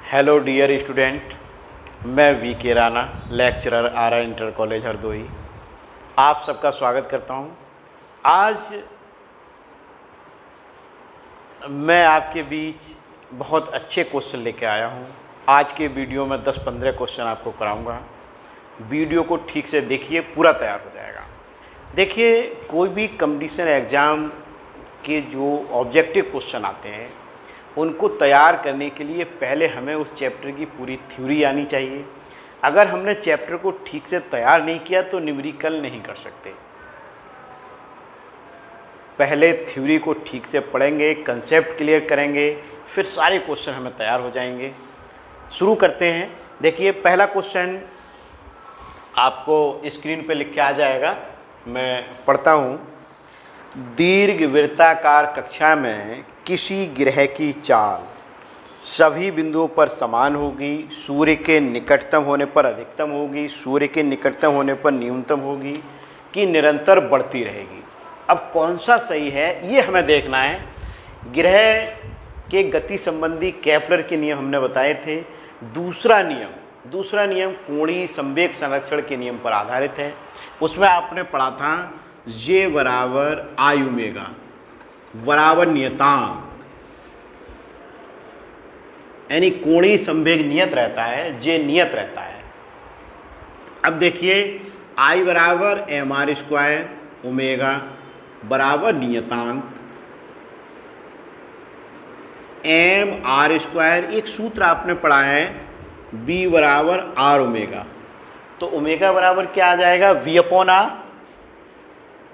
Hello dear student, मैं V K Rana, lecturer R R inter college Hardoi, आप सबका स्वागत करता हूं। आज मैं आपके बीच बहुत अच्छे क्वेश्चन लेके आया हूं। आज के वीडियो में 10-15 क्वेश्चन आपको कराऊंगा। वीडियो को ठीक से देखिए, पूरा तैयार हो जाएगा। देखिए, कोई भी कंपटीशन एग्ज़ाम के जो ऑब्जेक्टिव क्वेश्चन आते हैं उनको तैयार करने के लिए पहले हमें उस चैप्टर की पूरी थ्योरी आनी चाहिए। अगर हमने चैप्टर को ठीक से तैयार नहीं किया तो न्यूमेरिकल नहीं कर सकते। पहले थ्योरी को ठीक से पढ़ेंगे, कंसेप्ट क्लियर करेंगे, फिर सारे क्वेश्चन हमें तैयार हो जाएंगे। शुरू करते हैं। देखिए, पहला क्वेश्चन आपको स्क्रीन पे लिख के आ जाएगा, मैं पढ़ता हूँ। दीर्घवृत्ताकार कक्षा में किसी ग्रह की चाल सभी बिंदुओं पर समान होगी, सूर्य के निकटतम होने पर अधिकतम होगी, सूर्य के निकटतम होने पर न्यूनतम होगी कि निरंतर बढ़ती रहेगी। अब कौन सा सही है ये हमें देखना है। ग्रह के गति संबंधी केपलर के नियम हमने बताए थे। दूसरा नियम कोणीय संवेग संरक्षण के नियम पर आधारित है। उसमें आपने पढ़ा था जे बराबर आई ओमेगा बराबर नियतांक, यानी कोणीय संवेग नियत रहता है, जे नियत रहता है। अब देखिए, आई बराबर एम आर स्क्वायर, ओमेगा बराबर नियतांक, एम आर स्क्वायर। एक सूत्र आपने पढ़ा है बी बराबर आर ओमेगा, तो ओमेगा बराबर क्या आ जाएगा, वी अपॉन आर,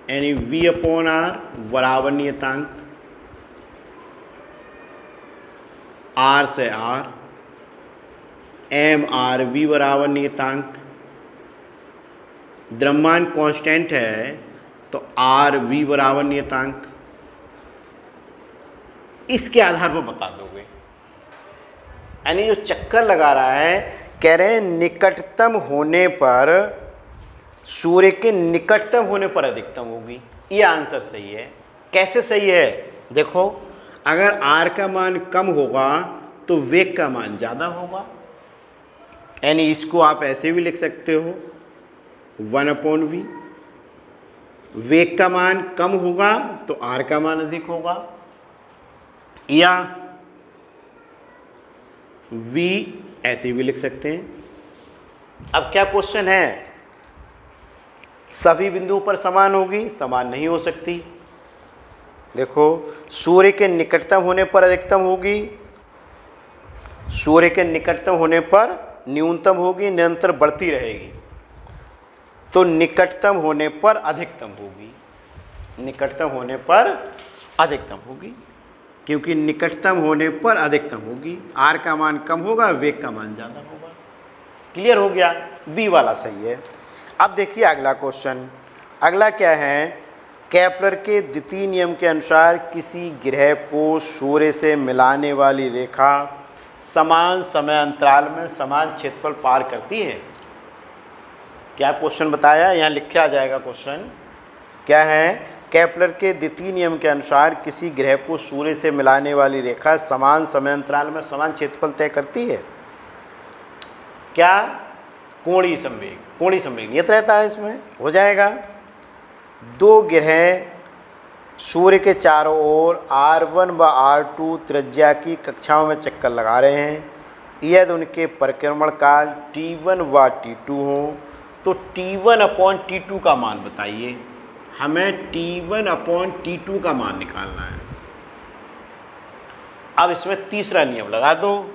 यानी वी अपॉन आर बराबर नियतांक, आर से आर, एम आर वी बराबर नियतांक। द्रव्यमान कांस्टेंट है तो आर वी बराबर नियतांक। इसके आधार पर बता दोगे, यानी जो चक्कर लगा रहा है, कह रहे हैं निकटतम होने पर, सूर्य के निकटतम होने पर अधिकतम होगी। ये आंसर सही है। कैसे सही है? देखो, अगर आर का मान कम होगा तो वेग का मान ज़्यादा होगा, यानी इसको आप ऐसे भी लिख सकते हो 1/v। वेग का मान कम होगा तो आर का मान अधिक होगा, या v ऐसे भी लिख सकते हैं। अब क्या क्वेश्चन है, सभी बिंदुओं पर समान होगी? समान नहीं हो सकती। देखो, सूर्य के निकटतम होने पर अधिकतम होगी, सूर्य के निकटतम होने पर न्यूनतम होगी, निरंतर बढ़ती रहेगी। तो निकटतम होने पर अधिकतम होगी, निकटतम होने पर अधिकतम होगी, क्योंकि निकटतम होने पर अधिकतम होगी। आर का मान कम होगा, वेग का मान ज़्यादा होगा। क्लियर हो गया? बी वाला सही है। अब देखिए अगला क्वेश्चन। अगला क्या है, केपलर के द्वितीय नियम के अनुसार किसी ग्रह को सूर्य से मिलाने वाली रेखा समान समय अंतराल में समान क्षेत्रफल पार करती है। क्या क्वेश्चन बताया? यहाँ लिख के आ जाएगा क्वेश्चन। क्या है? केपलर के द्वितीय नियम के अनुसार किसी ग्रह को सूर्य से मिलाने वाली रेखा समान समय अंतराल में समान क्षेत्रफल तय करती है। क्या? कोणीय संवेग नियत रहता है, इसमें हो जाएगा। दो ग्रह सूर्य के चारों ओर R1 व R2 त्रिज्या की कक्षाओं में चक्कर लगा रहे हैं। यदि उनके परिक्रमण काल T1 व T2 हों तो T1/T2 का मान बताइए। हमें T1/T2 का मान निकालना है। अब इसमें तीसरा नियम लगा दो।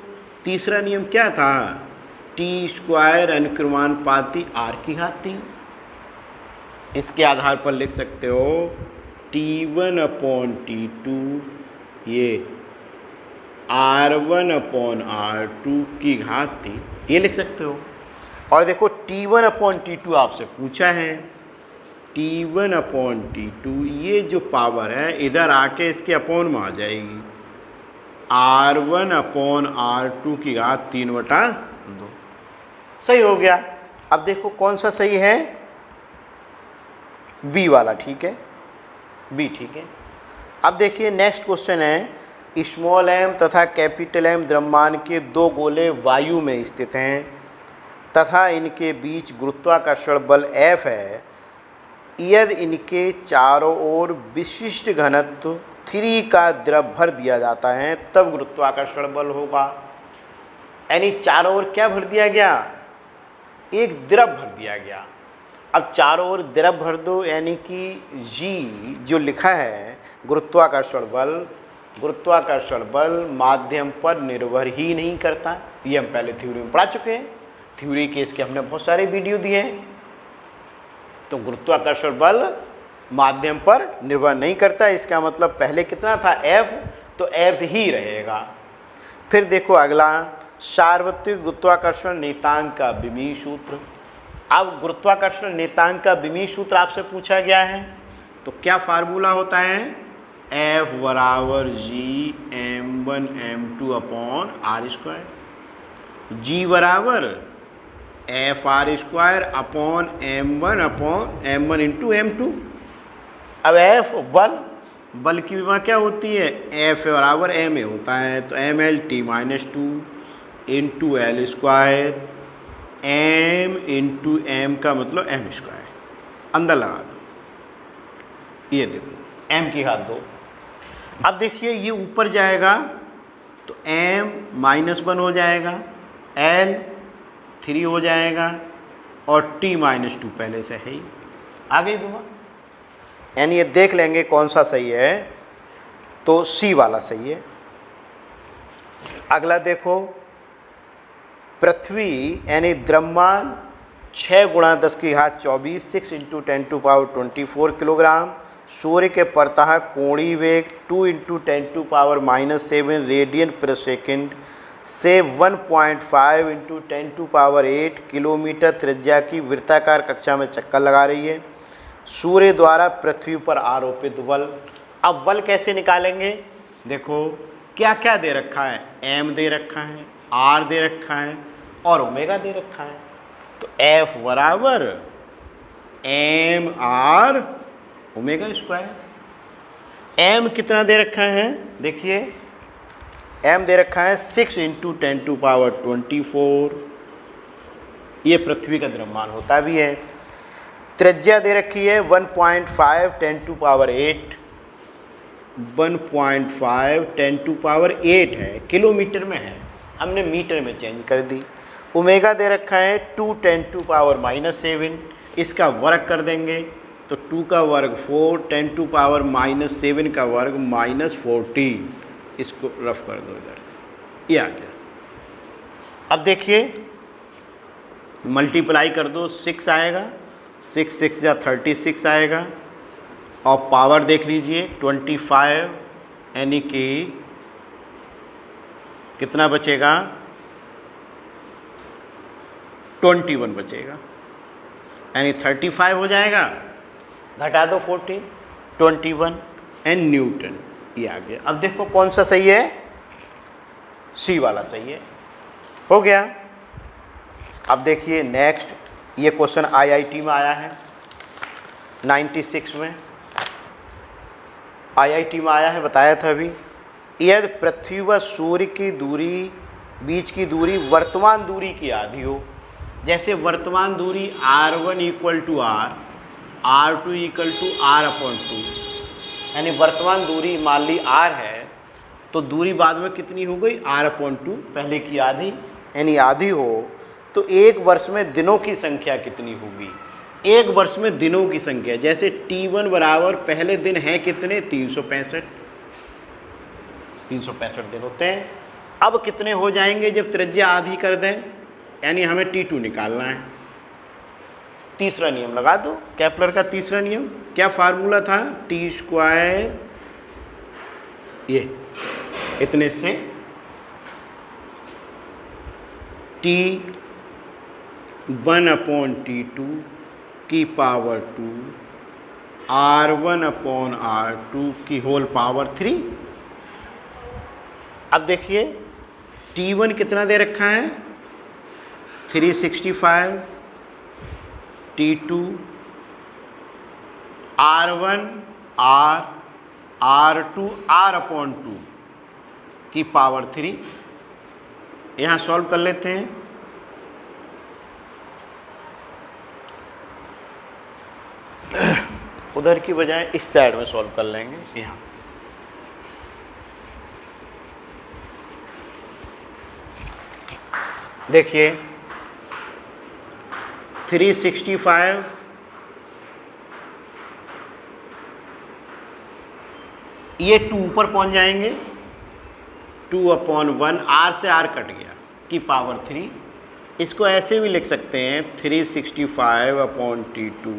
तीसरा नियम क्या था? टी स्क्वायर अनुक्रमानुपाती आर की घात 3। इसके आधार पर लिख सकते हो T1/T2 ये R1/R2 की घात 3, ये लिख सकते हो। और देखो, T1/T2 आपसे पूछा है। T1/T2 ये जो पावर है इधर आके इसके अपॉन में आ जाएगी। R1/R2 की घात 3/2। सही हो गया। अब देखो कौन सा सही है, बी वाला ठीक है, बी ठीक है। अब देखिए नेक्स्ट क्वेश्चन है, स्मॉल एम तथा कैपिटल एम द्रव्यमान के दो गोले वायु में स्थित हैं तथा इनके बीच गुरुत्वाकर्षण बल F है। यदि इनके चारों ओर विशिष्ट घनत्व 3 का द्रव भर दिया जाता है तब गुरुत्वाकर्षण बल होगा। यानी चारों ओर क्या भर दिया गया? एक द्रव भर दिया गया। अब चारों ओर द्रव भर दो, यानी कि G जो लिखा है गुरुत्वाकर्षण बल माध्यम पर निर्भर ही नहीं करता। ये हम पहले थ्योरी में पढ़ा चुके हैं, थ्योरी के इसके हमने बहुत सारे वीडियो दिए हैं। तो गुरुत्वाकर्षण बल माध्यम पर निर्भर नहीं करता, इसका मतलब पहले कितना था F, तो F ही रहेगा। फिर देखो अगला, सार्वत्रिक गुरुत्वाकर्षण नियतांक का विमीय सूत्र। अब गुरुत्वाकर्षण नियतांक का विमीय सूत्र आपसे पूछा गया है, तो क्या फार्मूला होता है? F बराबर G m1 m2 upon R square, G बराबर F R square upon m1 into m2। अब F बल की विमा क्या होती है? F बराबर ma होता है, तो mlt-2 into L square, m into M का मतलब m स्क्वायर। अंदर लगा दो, ये देखो m की घात 2। अब देखिए ये ऊपर जाएगा तो m -1 हो जाएगा, l 3 हो जाएगा और t-2 पहले से है ही। आ गई बाबा, यानी ये देख लेंगे कौन सा सही है, तो C वाला सही है। अगला देखो, पृथ्वी यानी द्रव्यमान 6 × 10⁻24 6 × 10⁻24 किलोग्राम, सूर्य के परतः कोणीय वेग 2 × 10⁻⁻7 रेडियन प्रति सेकंड से 1.5 × 10⁸ किलोमीटर त्रिज्या की वृत्ताकार कक्षा में चक्कर लगा रही है। सूर्य द्वारा पृथ्वी पर आरोपित बल। अब बल कैसे निकालेंगे? देखो क्या क्या दे रखा है, m दे रखा है, r दे रखा है और ओमेगा दे रखा है। तो F बराबर m r omega square. m कितना दे रखा है? देखिए m दे रखा है 6 × 10⁻24, ये पृथ्वी का द्रव्यमान होता भी है। त्रिज्या दे रखी है 1.5 10⁸ 1.5 10⁸ है, किलोमीटर में है, हमने मीटर में चेंज कर दी। ओमेगा दे रखा है 2 10⁻⁻7, इसका वर्ग कर देंगे तो 2 का वर्ग 4, 10⁻⁻7 का वर्ग -14, इसको रफ कर दो इधर, ये आ गया। अब देखिए मल्टीप्लाई कर दो, 6 आएगा, 6 6 या 36 आएगा और पावर देख लीजिए 25, यानी कि कितना बचेगा? 21 बचेगा, यानी 35 हो जाएगा, घटा दो 40, 21 एंड न्यूटन, ये आ गया। अब देखो कौन सा सही है? सी वाला सही है, हो गया। अब देखिए नेक्स्ट, ये क्वेश्चन IIT में आया है 96 में, IIT में आया है, बताया था अभी। यदि पृथ्वी व सूर्य की दूरी, बीच की दूरी वर्तमान दूरी की आधी हो, जैसे वर्तमान दूरी r1 = r, r2 = r/2, यानी वर्तमान दूरी मान ली r है, तो दूरी बाद में कितनी हो गई? r/2, पहले की आधी, यानी आधी हो, तो एक वर्ष में दिनों की संख्या कितनी होगी? एक वर्ष में दिनों की संख्या, जैसे T1 बराबर पहले दिन है कितने? 365, 365 दिन होते हैं। अब कितने हो जाएंगे जब त्रिज्या आधी कर दें? यानी हमें T2 निकालना है। तीसरा नियम लगा दो, केपलर का तीसरा नियम, क्या फार्मूला था? T², ये इतने से T1/T2 की पावर 2 R1/R2 की होल पावर 3। अब देखिए T1 कितना दे रखा है? 365, T2 R1 R, R2 R/2, की पावर 3। यहाँ सॉल्व कर लेते हैं। उधर की बजाय इस साइड में सॉल्व कर लेंगे। यहाँ देखिए 365 ये 2 ऊपर पहुंच जाएंगे, 2/1 r से r कट गया की पावर 3। इसको ऐसे भी लिख सकते हैं 365/T2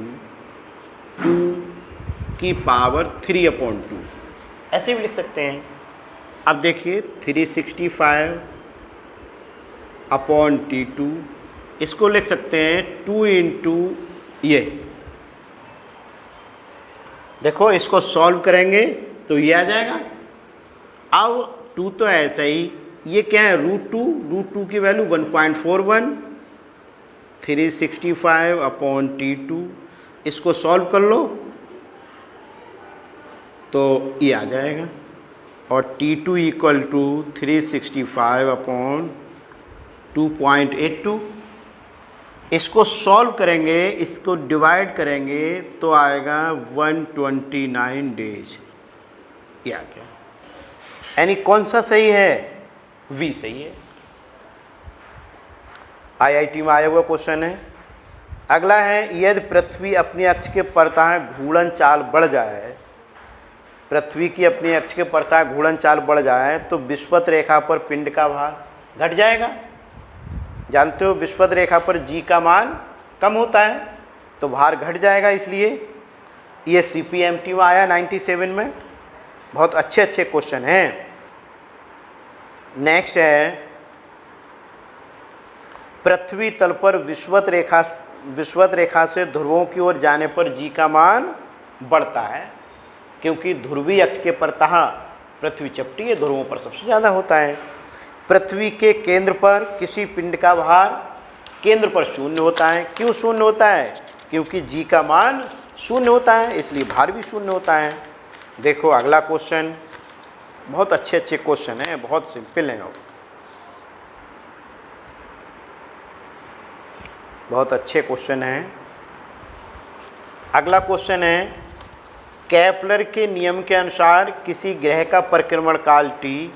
2 की पावर 3/2, ऐसे भी लिख सकते हैं। अब देखिए 365/T2 इसको लिख सकते हैं 2 इंटू ये, देखो इसको सॉल्व करेंगे तो ये आ जाएगा। अब 2 तो ऐसा ही, ये क्या है √2 की वैल्यू 1.41, 365/T2 इसको सॉल्व कर लो तो ये आ जाएगा। और T2 इक्वल टू 365/2.82, इसको सॉल्व करेंगे, इसको डिवाइड करेंगे तो आएगा 129 डेज। ये आ गया। यानी कौन सा सही है? V सही है। IIT में आया हुआ क्वेश्चन है। अगला है, यदि पृथ्वी अपनी अक्ष के परतः घूर्णन चाल बढ़ जाए, पृथ्वी की अपनी अक्ष के परतः घूर्णन चाल बढ़ जाए तो विषुवत रेखा पर पिंड का भार घट जाएगा। जानते हो विषुवत रेखा पर G का मान कम होता है तो भार घट जाएगा। इसलिए ये CPMT में आया 97 में। बहुत अच्छे अच्छे क्वेश्चन हैं। नेक्स्ट है, पृथ्वी तल पर विषुवत रेखा से ध्रुवों की ओर जाने पर G का मान बढ़ता है, क्योंकि ध्रुवीय अक्ष के परतः पृथ्वी चपटी है, ध्रुवों पर सबसे ज़्यादा होता है। पृथ्वी के केंद्र पर किसी पिंड का भार केंद्र पर 0 होता है। क्यों 0 होता है? क्योंकि G का मान 0 होता है, इसलिए भार भी 0 होता है। देखो अगला क्वेश्चन, बहुत अच्छे अच्छे क्वेश्चन हैं, बहुत सिंपल हैं, बहुत अच्छे क्वेश्चन हैं। अगला क्वेश्चन है, केपलर के नियम के अनुसार किसी ग्रह का परिक्रमण काल T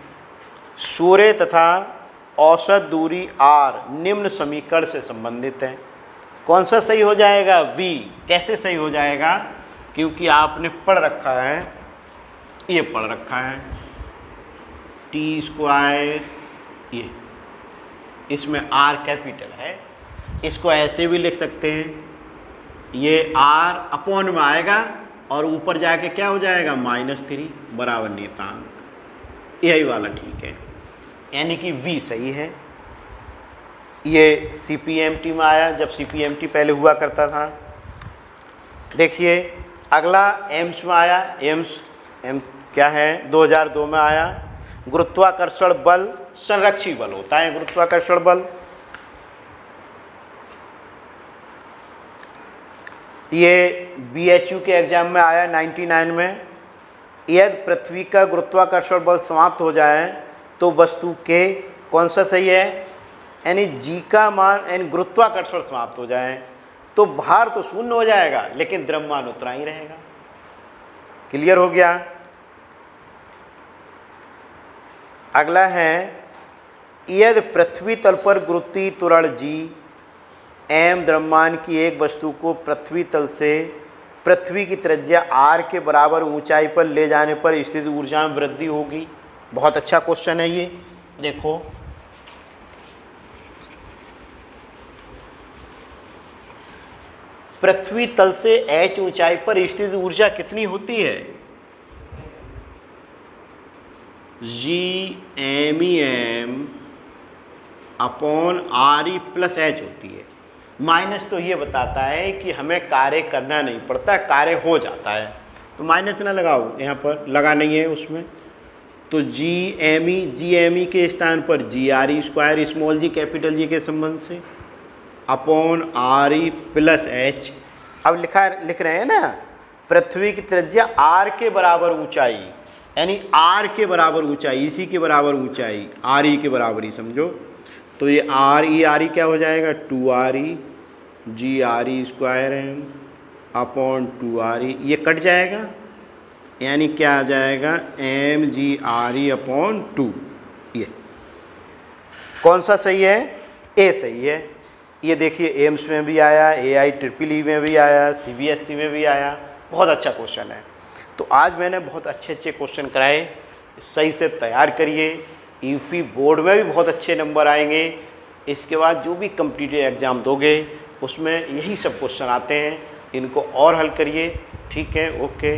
सूर्य तथा औसत दूरी r निम्न समीकरण से संबंधित है। कौन सा सही हो जाएगा? V। कैसे सही हो जाएगा? क्योंकि आपने पढ़ रखा है, ये पढ़ रखा है T², ये इसमें r कैपिटल है, इसको ऐसे भी लिख सकते हैं, ये r अपॉन में आएगा और ऊपर जाके क्या हो जाएगा? -3 बराबर नियतांक। यही वाला ठीक है, यानी कि V सही है। ये CPMT में आया, जब CPMT पहले हुआ करता था। देखिए अगला एम्स में आया। एम्स क्या है? 2002 में आया। गुरुत्वाकर्षण बल संरक्षी बल होता है। गुरुत्वाकर्षण बल ये BHU के एग्जाम में आया 99 में। यदि पृथ्वी का गुरुत्वाकर्षण बल समाप्त हो जाए तो वस्तु के कौन सा सही है? यानी G का मान, यानी गुरुत्वाकर्षण समाप्त हो जाए तो भार तो 0 हो जाएगा, लेकिन द्रव्यमान उतना ही रहेगा। क्लियर हो गया? अगला है, यदि पृथ्वी तल पर गुरुत्वीय त्वरण G m द्रव्यमान की एक वस्तु को पृथ्वी तल से पृथ्वी की त्रिज्या r के बराबर ऊंचाई पर ले जाने पर स्थित ऊर्जा में वृद्धि होगी। बहुत अच्छा क्वेश्चन है ये। देखो पृथ्वी तल से h ऊंचाई पर स्थित ऊर्जा कितनी होती है? Gm/RE+H होती है। माइनस तो ये बताता है कि हमें कार्य करना नहीं पड़ता, कार्य हो जाता है, तो माइनस ना लगाओ, यहाँ पर लगा नहीं है उसमें। तो Gme के स्थान पर GRE² small g capital G के संबंध से अपॉन RE+H। अब लिख रहे हैं ना, पृथ्वी की त्रिज्या r के बराबर ऊंचाई, यानी आर के बराबर ऊंचाई, इसी के बराबर ऊंचाई, आर ई के बराबर ही समझो। तो ये आर ई क्या हो जाएगा, 2RE GRE² अपॉन 2RE, ये कट जाएगा, यानी क्या आ जाएगा, MGRE अपॉन 2। ये कौन सा सही है, ए सही है। ये देखिए एम्स में भी आया, AIEEE में भी आया, CBSE में भी आया, बहुत अच्छा क्वेश्चन है। तो आज मैंने बहुत अच्छे क्वेश्चन कराए, सही से तैयार करिए, यूपी बोर्ड में भी बहुत अच्छे नंबर आएंगे। इसके बाद जो भी कम्पिटिटिव एग्ज़ाम दोगे उसमें यही सब क्वेश्चन आते हैं, इनको और हल करिए। ठीक है, ओके।